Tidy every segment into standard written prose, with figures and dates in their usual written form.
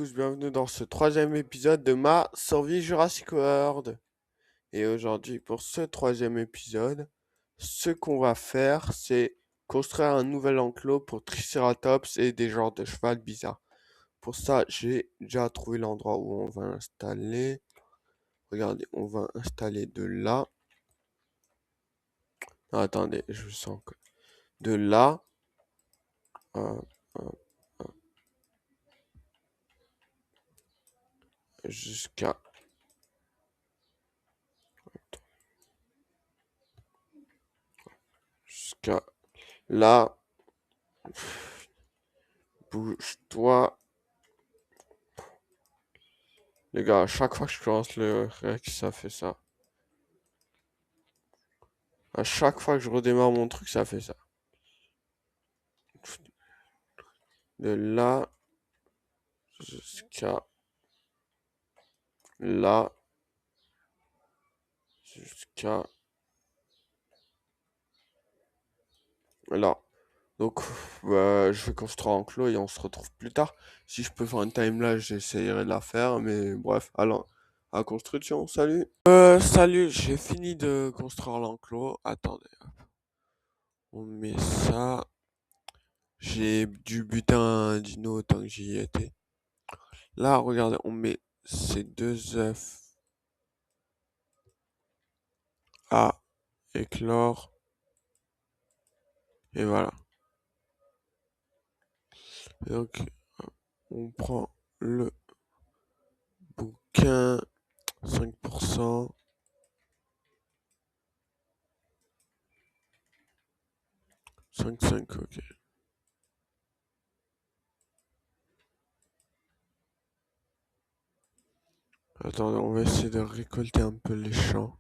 Tous, bienvenue dans ce troisième épisode de ma survie Jurassic World. Et aujourd'hui, pour ce troisième épisode, ce qu'on va faire, c'est construire un nouvel enclos pour Triceratops et des genres de cheval bizarres. Pour ça, j'ai déjà trouvé l'endroit où on va installer. Regardez, on va installer de là. Non, attendez, je sens que... De là, euh, jusqu'à... Jusqu'à là. Bouge-toi. Les gars, à chaque fois que je lance le Rex, ça fait ça. À chaque fois que je redémarre mon truc, ça fait ça. De là jusqu'à là jusqu'à là. Donc, je vais construire un clos et on se retrouve plus tard. Si je peux faire une timeline, j'essayerai de la faire. Mais bref, alors, à construction, salut. Salut, j'ai fini de construire l'enclos. Attendez, on met ça. J'ai dû buter un dino tant que j'y étais. Là, regardez, on met ces deux œufs à éclore. Et voilà. Et donc, on prend le bouquin, 5%. 5, ok. Attendez, on va essayer de récolter un peu les champs.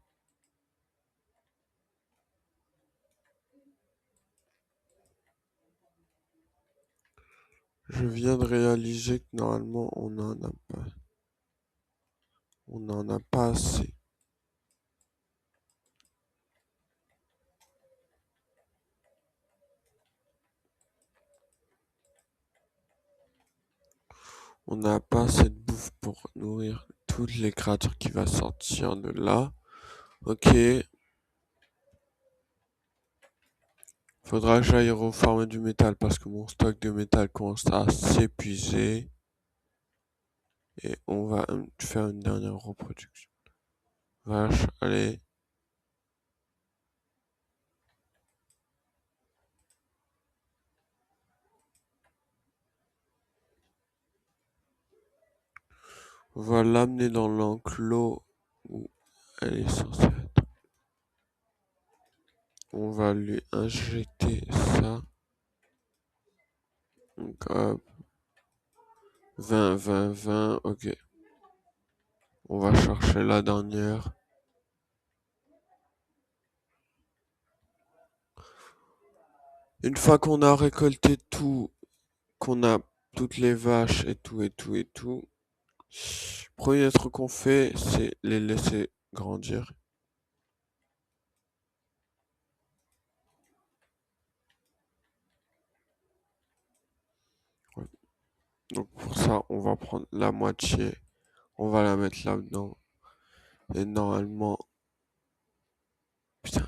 Je viens de réaliser que normalement on n'en a pas. On n'en a pas assez. On n'a pas assez de bouffe pour nourrir toutes les créatures qui vont sortir de là. Ok. Faudra que j'aille reformer du métal parce que mon stock de métal commence à s'épuiser. Et on va faire une dernière reproduction. Vache, allez. On va l'amener dans l'enclos où elle est censée être. On va lui injecter ça. Donc hop, 20, 20, 20, ok. On va chercher la dernière. Une fois qu'on a récolté tout, qu'on a toutes les vaches et tout, et tout, et tout, premier truc qu'on fait, c'est les laisser grandir. Ouais. Donc pour ça, on va prendre la moitié, on va la mettre là-dedans. Et normalement, putain,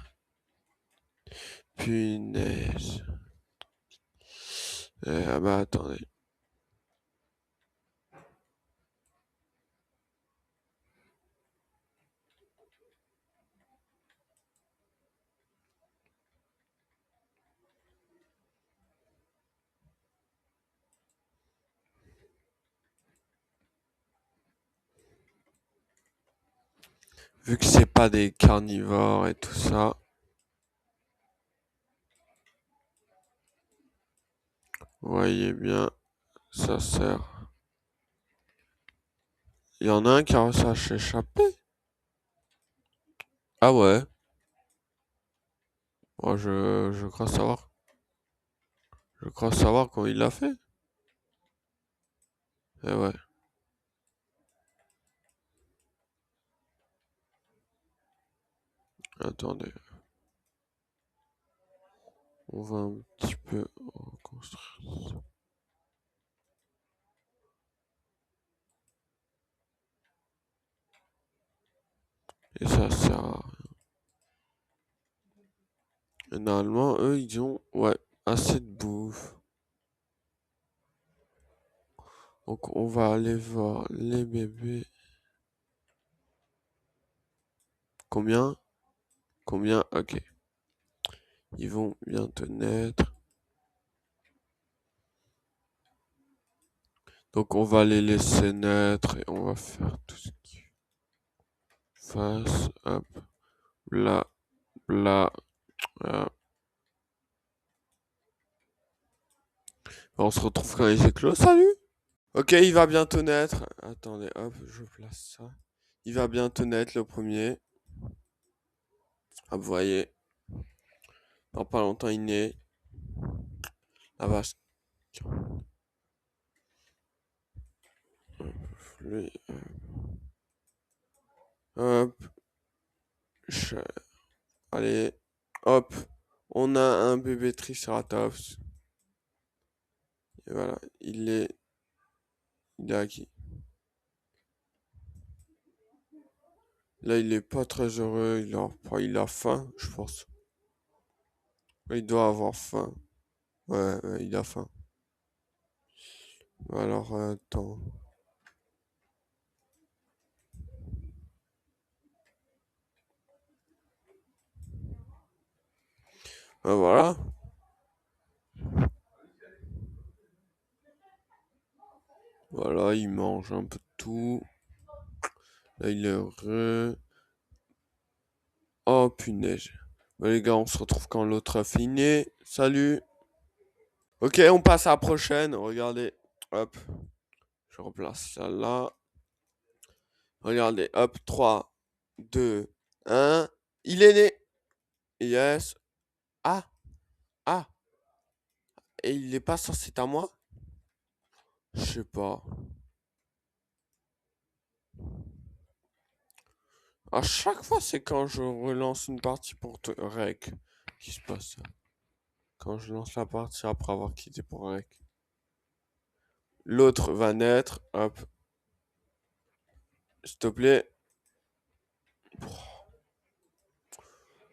punaise. Ah bah attendez. Vu que c'est pas des carnivores et tout ça, vous voyez bien, ça sert. Il y en a un qui a réussi à s'échapper. Ah ouais. Moi, je crois savoir. Je crois savoir comment il l'a fait. Eh ouais. Attendez. On va un petit peu reconstruire. Et ça sert à rien. Et normalement, eux, ils ont, ouais, assez de bouffe. Donc, on va aller voir les bébés. Combien? Combien? Ok. Ils vont bientôt naître. Donc, on va les laisser naître et on va faire tout ce qui fasse. Hop, là, là, là. On se retrouve quand il éclose. Salut! Ok, il va bientôt naître. Attendez, hop, je place ça. Il va bientôt naître le premier. Hop, vous voyez. Dans pas longtemps, il naît. La vache. Lui, hop. je- Allez. Hop. On a un bébé Triceratops. Et voilà. Il est acquis. Là, il est pas très heureux. Il a faim, je pense. Il doit avoir faim. Ouais, ouais, il a faim. Alors, attends. Voilà. Voilà, il mange un peu de tout. Là, il est heureux. Oh, punaise. Bah, les gars, on se retrouve quand l'autre a fini. Salut. Ok, on passe à la prochaine. Regardez. Hop. Je replace ça là. Regardez. Hop. 3, 2, 1. Il est né. Yes. Ah. Ah. Et il est pas censé être à moi? Je sais pas. À chaque fois, c'est quand je relance une partie pour rec qui se passe ça. Quand je lance la partie après avoir quitté pour rec. L'autre va naître. Hop. S'il te plaît.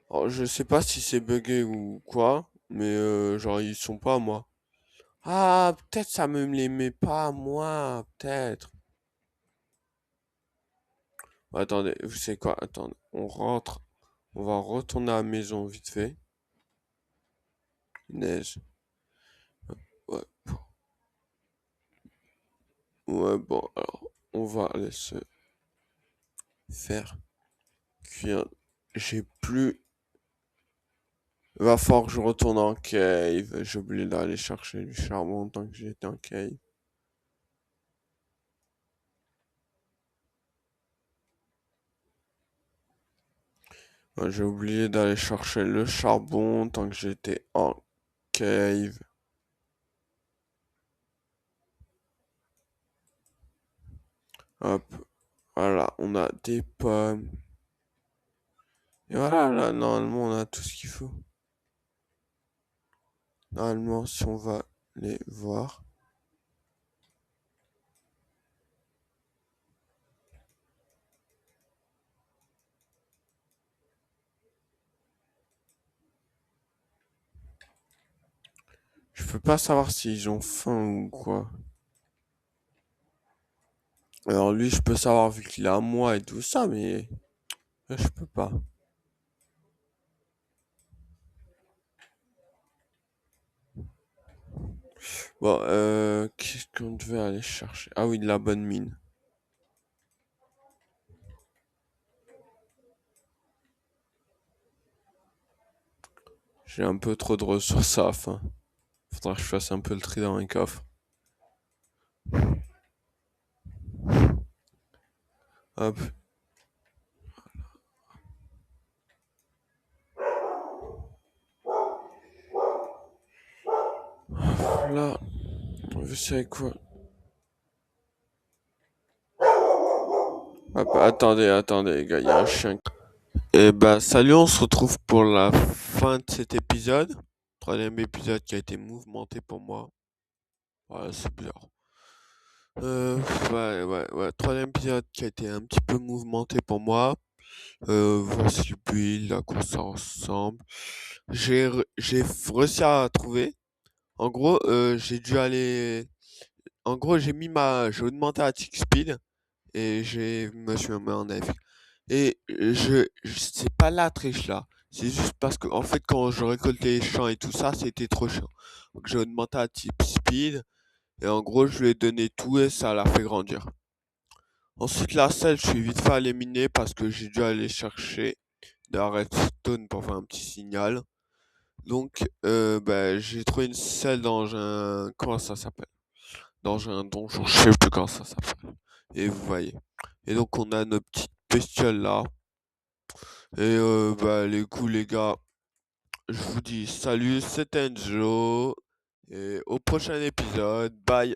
Alors, je sais pas si c'est bugué ou quoi, mais genre ils sont pas à moi. Ah, peut-être ça me les met pas à moi, peut-être. Attendez, vous savez quoi? Attendez, on rentre. On va retourner à la maison vite fait. Neige. Ouais, ouais, bon, alors, on va aller se faire cuire. J'ai plus. Va falloir que je retourne en cave. J'ai oublié d'aller chercher du charbon tant que j'étais en cave. Ouais, j'ai oublié d'aller chercher le charbon tant que j'étais en cave. Hop, voilà, on a des pommes. Et voilà, là, normalement, on a tout ce qu'il faut. Normalement, si on va les voir. Je peux pas savoir s'ils ont faim ou quoi. Alors lui, je peux savoir vu qu'il est à moi et tout ça, mais là, je peux pas. Bon, qu'est-ce qu'on devait aller chercher? Ah oui, de la bonne mine. J'ai un peu trop de ressources à la fin. Faudra que je fasse un peu le tri dans mes coffres. Hop, là, vous savez quoi? Hop, attendez, les gars, il y a un chien. Eh ben, salut, on se retrouve pour la fin de cet épisode. Troisième épisode qui a été mouvementé pour moi. Ouais, c'est bizarre. Ouais. Troisième épisode qui a été un petit peu mouvementé pour moi. Voici le build, à quoi ça ressemble. J'ai réussi à trouver. En gros, j'ai dû aller. En gros, j'ai augmenté la tick speed et me suis mis en AF. Et c'est pas la triche là. C'est juste parce que, en fait, quand je récoltais les champs et tout ça, c'était trop chiant. Donc, j'ai augmenté la tick speed et en gros, je lui ai donné tout et ça l'a fait grandir. Ensuite, la selle, je suis vite fait à l'éliminer parce que j'ai dû aller chercher de la redstone pour faire un petit signal. Donc, bah, j'ai trouvé une selle dans un... Comment ça s'appelle? Dans un donjon, je sais plus comment ça s'appelle. Et vous voyez. Et donc, on a nos petites bestioles là. Et bah, les coups, les gars, je vous dis salut, c'était Enjo. Et au prochain épisode. Bye.